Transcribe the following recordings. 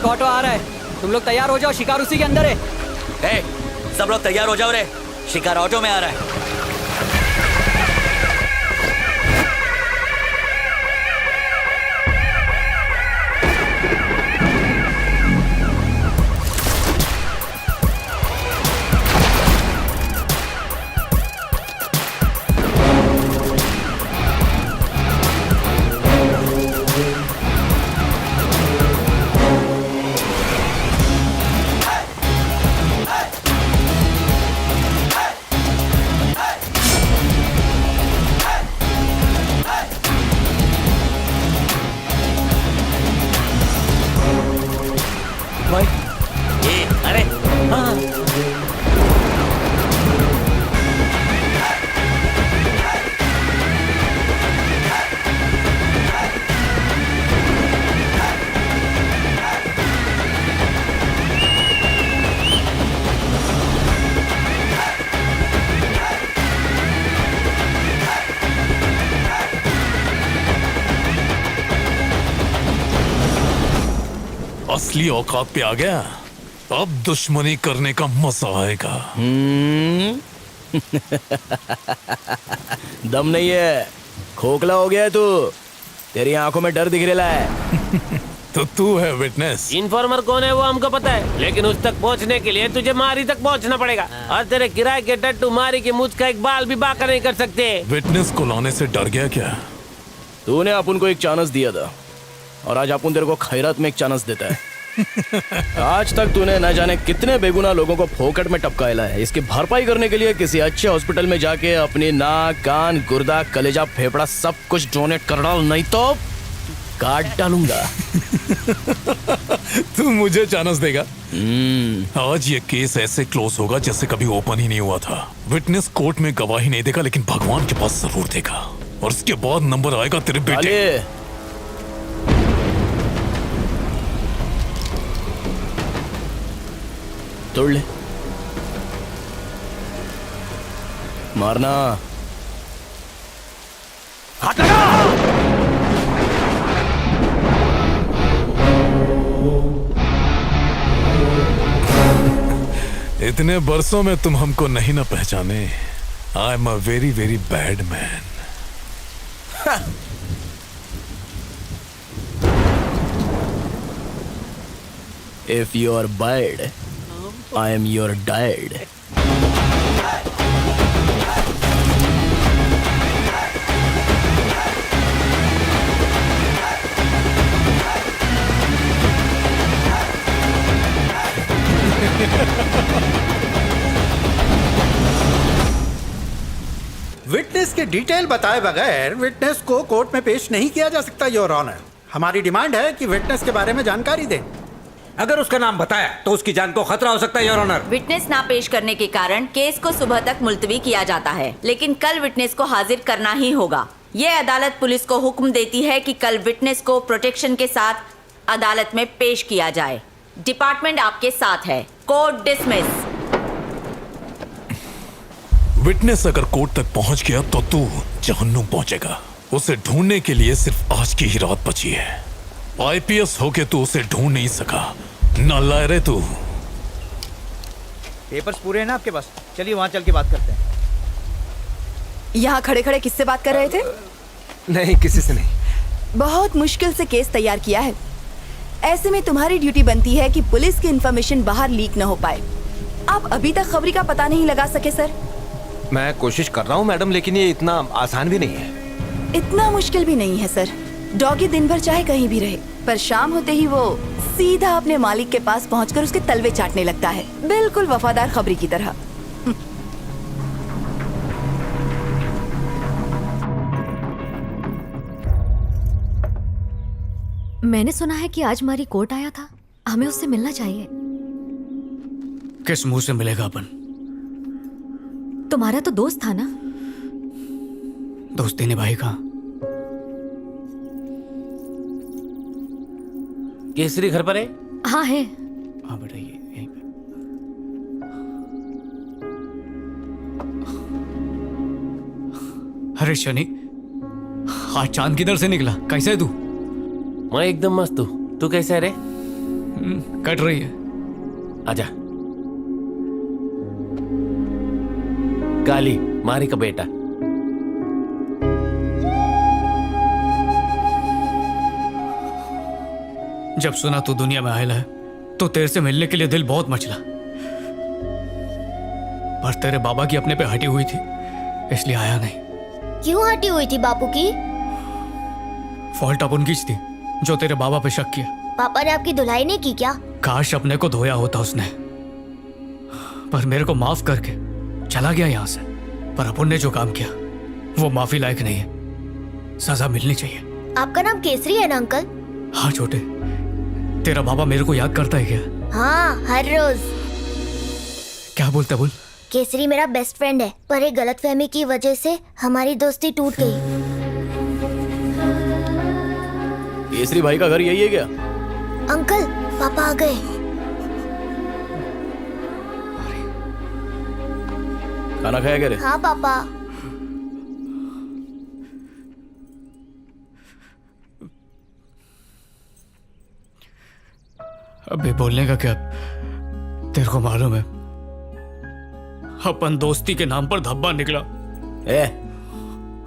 एक ऑटो आ रहा है, तुम लोग तैयार हो जाओ, शिकार उसी के अंदर है। ए, सब लोग तैयार हो जाओ रे, शिकार ऑटो में आ रहा है। अरे हाँ। असली औकात पे आ गया, अब दुश्मनी करने का मजा आएगा। दम नहीं है, खोखला हो गया है तू, तेरी आंखों में डर दिख रहा है। तो तू है विटनेस। इन्फॉर्मर कौन है वो हमको पता है, लेकिन उस तक पहुंचने के लिए तुझे मारी तक पहुंचना पड़ेगा, और तेरे किराए के टट्टू मारी के मुझ का एक बाल भी बाका नहीं कर सकते। विटनेस को लाने से डर गया क्या? तूने अपन को एक चांस दिया था, और आज अपन तेरे को खैरात में एक चांस देता है। आज तक तूने न जाने कितने बेगुनाह लोगों को फोकट में टपकाया है। इसकी भरपाई करने के लिए किसी अच्छे हॉस्पिटल में जाके अपनी नाक, कान, गुर्दा, कलेजा, फेफड़ा सब कुछ डोनेट कर डाल, नहीं तो काट डालूंगा। तू मुझे चांस देगा? आज ये केस ऐसे क्लोज होगा जैसे कभी ओपन ही नहीं हुआ था। विटनेस कोर्ट में गवाही नहीं देगा, लेकिन भगवान के पास जरूर देगा, और उसके बाद नंबर आएगा तेरे बेटे। तोड़ ले, मारना। इतने बरसों में तुम हमको नहीं ना पहचाने। I am a very very bad man. If you are bad, I am your dad. Witness के डिटेल बताए बगैर विटनेस को कोर्ट में पेश नहीं किया जा सकता योर ऑनर। हमारी डिमांड है कि विटनेस के बारे में जानकारी दें। अगर उसका नाम बताया तो उसकी जान को खतरा हो सकता है योर ऑनर। विटनेस ना पेश करने के कारण केस को सुबह तक मुलतवी किया जाता है, लेकिन कल विटनेस को हाजिर करना ही होगा। ये अदालत पुलिस को हुक्म देती है कि कल विटनेस को प्रोटेक्शन के साथ अदालत में पेश किया जाए। डिपार्टमेंट आपके साथ है। Court dismiss. विटनेस अगर कोर्ट तक पहुंच गया तो तू जहन्नुम पहुंचेगा। उसे ढूंढने के लिए सिर्फ आज की ही रात बची है। आईपीएस होके तू उसे ढूंढ नहीं सका, नालायक रे तू। पेपर्स पूरे हैं ना आपके पास? चलिए वहाँ चल के बात करते हैं। यहाँ खड़े खड़े किससे बात कर रहे थे? नहीं, किसी से नहीं। बहुत मुश्किल से केस तैयार किया है। ऐसे में तुम्हारी ड्यूटी बनती है कि पुलिस की इंफॉर्मेशन बाहर लीक न हो पाए। आप अभी तक खबरी का पता नहीं लगा सके सर? मैं कोशिश कर रहा हूँ मैडम, लेकिन ये इतना आसान भी नहीं है। इतना मुश्किल भी नहीं है सर। डॉगी दिन भर चाहे कहीं भी रहे, पर शाम होते ही वो सीधा अपने मालिक के पास पहुंचकर उसके तलवे चाटने लगता है, बिल्कुल वफादार खबरी की तरह। मैंने सुना है कि आज मारी कोर्ट आया था, हमें उससे मिलना चाहिए। किस मुंह से मिलेगा अपन? तुम्हारा तो दोस्त था ना? दोस्ती निभाएगा। केसरी घर पर है? हाँ है। हाँ बेटा, ये यहीं पे। अरे शनि, आज चांद किधर से निकला? कैसे है तू? मैं एकदम मस्त हूँ। तू कैसा है रे? कट रही है। आजा। काली मारी का बेटा। जब सुना तू दुनिया में आयल है तो तेरे से मिलने के लिए दिल बहुत मचला, पर तेरे बाबा की अपने पे हटी हुई थी इसलिए आया नहीं। क्यों हटी हुई थी बापू की? फॉल्ट अपन की थी जो तेरे बाबा पे शक किया। पापा ने आपकी धुलाई नहीं की क्या? काश अपने को धोया होता उसने, पर मेरे को माफ करके चला गया यहाँ से। पर अपन ने जो काम किया वो माफी लायक नहीं है, सजा मिलनी चाहिए। आपका नाम केसरी है ना अंकल? हाँ छोटे, तेरा बाबा मेरे को याद करता है क्या? हाँ, हर रोज। क्या बोलता बोल? केसरी मेरा बेस्ट फ्रेंड है, पर एक गलतफहमी की वजह से हमारी दोस्ती टूट गई। केसरी भाई का घर यही है क्या? अंकल, पापा आ गए। खाना खाया क्या रे? हाँ पापा। अबे बोलने का क्या, तेरे को मालूम है अपन दोस्ती के नाम पर धब्बा निकला। ए,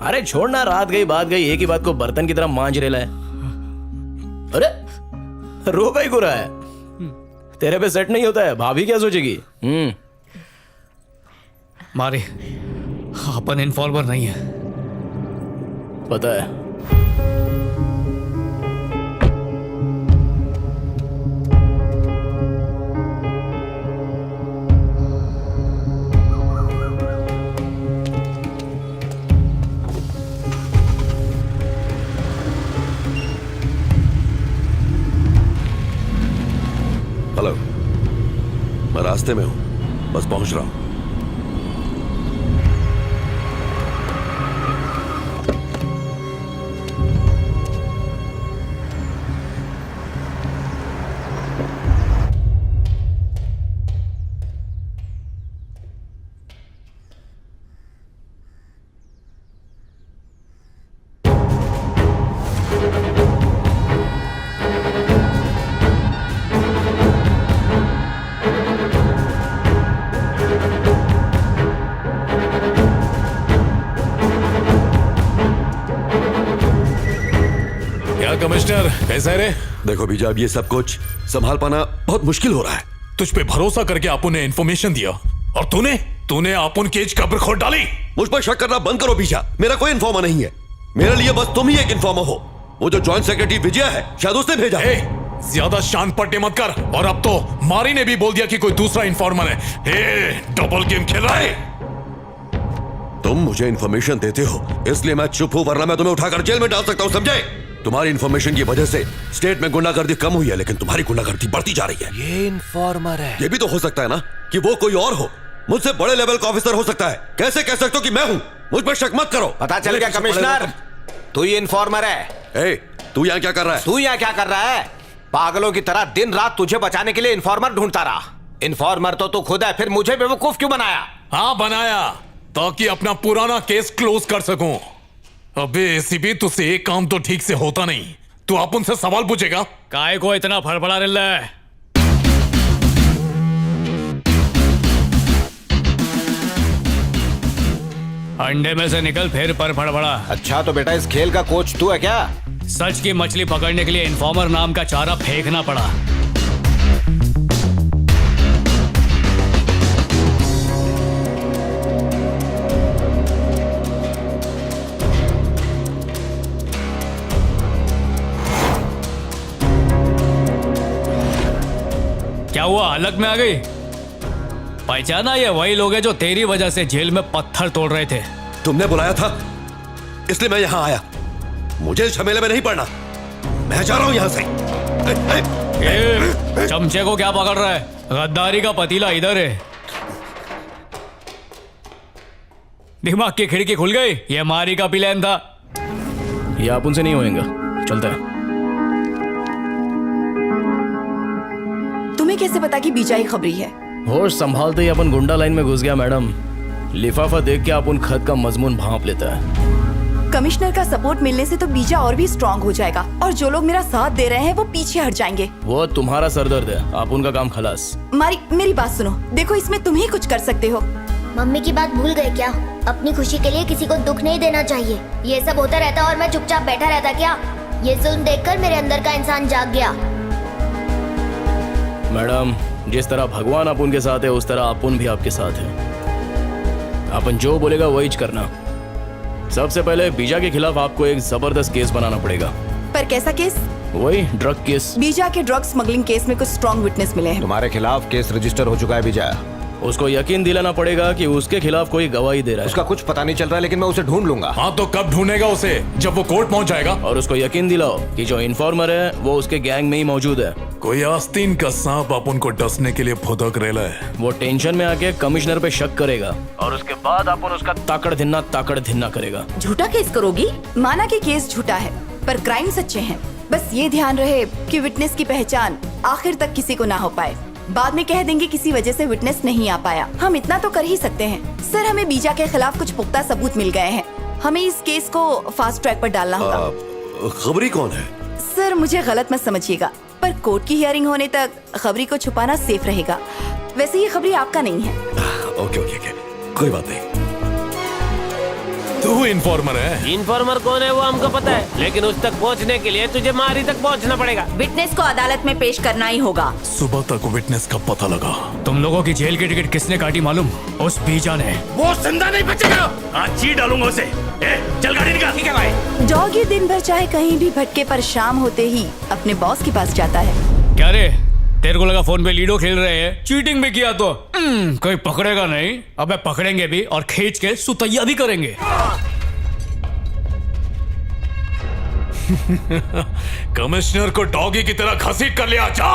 अरे छोड़ना, रात गई बात गई, एक ही बात को बर्तन की तरह मांझ रेला है। अरे रो का ही गुरा है, तेरे पे सेट नहीं होता है, भाभी क्या सोचेगी? मारे अपन इन्फॉर्मर नहीं है। पता है। हेलो, मैं रास्ते में हूं, बस पहुंच रहा हूं। कमिश्नर कैसा है रे? देखो बीजा, अब ये सब कुछ संभाल पाना बहुत मुश्किल हो रहा है। तुझ पे भरोसा करके अपुन ने इन्फॉर्मेशन दिया और तूने अपुन केज कब्र खोद डाली। मुझ पर शक करना बंद करो बीजा, मेरा कोई इन्फॉर्मर नहीं है। मेरे लिए बस तुम ही एक इन्फॉर्मर हो। वो जो जॉइंट सेक्रेटरी विजय है, शायद उसने भेजा है। ज्यादा शान पट्टे मत कर। और अब तो मारी ने भी बोल दिया कि कोई दूसरा इन्फॉर्मर है। डबल गेम खेल रहा है। तुम मुझे इन्फॉर्मेशन देते हो इसलिए मैं चुप हूं, वरना मैं तुम्हें उठाकर जेल में डाल सकता हूं, समझे? तुम्हारी इन्फॉर्मेशन की वजह से स्टेट में गुंडागर्दी कम हुई है, लेकिन तुम्हारी गुंडागर्दी बढ़ती जा रही है। ये इन्फॉर्मर है। ये भी तो हो सकता है ना कि वो कोई और हो, मुझसे बड़े लेवल का ऑफिसर हो सकता है। कैसे कह सकते हो कि मैं हूं? मुझ पर शक मत करो। पता चल गया कमिश्नर, तू ही इन्फॉर्मर है। ए, तू यहाँ क्या कर रहा है? तू यहाँ क्या कर रहा है? पागलों की तरह दिन रात तुझे बचाने के लिए इन्फॉर्मर ढूंढता रहा। इन्फॉर्मर तो तू खुद है, फिर मुझे बेवकूफ क्यों बनाया? हाँ बनाया, ताकि अपना पुराना केस क्लोज कर सकूं। अबे एसीपी, तुझसे एक काम तो ठीक से होता नहीं। तू अपन से सवाल पूछेगा। काय को इतना फड़फड़ा रहा है? अंडे में से निकल फिर पर फड़फड़ा। अच्छा तो बेटा इस खेल का कोच तू है क्या? सच की मछली पकड़ने के लिए इन्फॉर्मर नाम का चारा फेंकना पड़ा। क्या हुआ, अलग में आ गई? पहचाना? ये वही लोग हैं जो तेरी वजह से जेल में पत्थर तोड़ रहे थे। तुमने बुलाया था इसलिए मैं यहां आया। मुझे इस झमेले में नहीं पड़ना, मैं जा रहा हूं यहां से। चमचे को क्या पकड़ रहा है? गद्दारी का पतीला इधर है। दिमाग की खिड़की खुल गई। ये मारी का प्लान था। ये आप उनसे नहीं होएगा, चलता है। तुम्हें कैसे पता कि बीजा ही खबरी है? होश संभालते ही अपन गुंडा लाइन में घुस गया मैडम। लिफाफा देख के अपन खत का मजमून भांप लेता है। कमिश्नर का सपोर्ट मिलने से तो बीजा और भी स्ट्रांग हो जाएगा और जो लोग मेरा साथ दे रहे हैं वो पीछे हट जाएंगे। वो तुम्हारा सरदर्द है, आप उनका काम खलास। मारी मेरी बात सुनो, देखो इसमें तुम ही कुछ कर सकते हो। मम्मी की बात भूल गए क्या? अपनी खुशी के लिए किसी को दुख नहीं देना चाहिए। ये सब होता रहता और मैं चुपचाप बैठा रहता क्या? ये जुल्म देखकर मेरे अंदर का इंसान जाग गया। मैडम, जिस तरह भगवान अपुन के साथ है उस तरह अपुन भी आपके साथ है। अपन जो बोलेगा वही करना। सबसे पहले बीजा के खिलाफ आपको एक जबरदस्त केस बनाना पड़ेगा। पर कैसा केस? वही ड्रग केस। बीजा के ड्रग स्मगलिंग केस में कुछ स्ट्रॉन्ग विटनेस मिले हैं। तुम्हारे खिलाफ केस रजिस्टर हो चुका है विजय। उसको यकीन दिलाना पड़ेगा कि उसके खिलाफ कोई गवाही दे रहा है। उसका कुछ पता नहीं चल रहा है, लेकिन मैं उसे ढूंढ लूंगा। हाँ तो कब ढूंढेगा उसे? जब वो कोर्ट पहुंच जाएगा। और उसको यकीन दिलाओ कि जो इन्फॉर्मर है वो उसके गैंग में ही मौजूद है। कोई आस्तीन का सांप अपन को डसने के लिए फुदक रेला है। वो टेंशन में आके कमिश्नर पे शक करेगा और उसके बाद अपन उसका ताकड़ धिन्ना करेगा। झूठा केस करोगी? माना कि केस झूठा है पर क्राइम सच्चे हैं। बस ये ध्यान रहे कि विटनेस की पहचान आखिर तक किसी को ना हो पाए। बाद में कह देंगे किसी वजह से विटनेस नहीं आ पाया। हम इतना तो कर ही सकते हैं। सर, हमें बीजा के खिलाफ कुछ पुख्ता सबूत मिल गए हैं। हमें इस केस को फास्ट ट्रैक पर डालना होगा। खबरी कौन है? सर, मुझे गलत मत समझिएगा, पर कोर्ट की हियरिंग होने तक खबरी को छुपाना सेफ रहेगा। वैसे ये खबरी आपका नहीं है। ओके ओके ओके, कोई बात नहीं। तू इन्फॉर्मर है। इन्फॉर्मर कौन है वो हमको पता है, लेकिन उस तक पहुंचने के लिए तुझे मारी तक पहुंचना पड़ेगा। विटनेस को अदालत में पेश करना ही होगा। सुबह तक विटनेस का पता लगा। तुम लोगों की जेल की टिकट किसने काटी मालूम? उस बीजा ने। वो जिंदा नहीं बचेगा। आज जी डालूंगा उसे। चल गाड़ी निकाल। ठीक है भाई। डॉगी दिन भर चाहे कहीं भी भटके पर शाम होते ही अपने बॉस के पास जाता है। क्या रे, तेरे को लगा फोन पे लीडो खेल रहे हैं? चीटिंग भी किया तो कोई पकड़ेगा नहीं। अबे पकड़ेंगे भी और खींच के सुतैया भी करेंगे। कमिश्नर को डॉगी की तरह घसीट कर लिया। जा।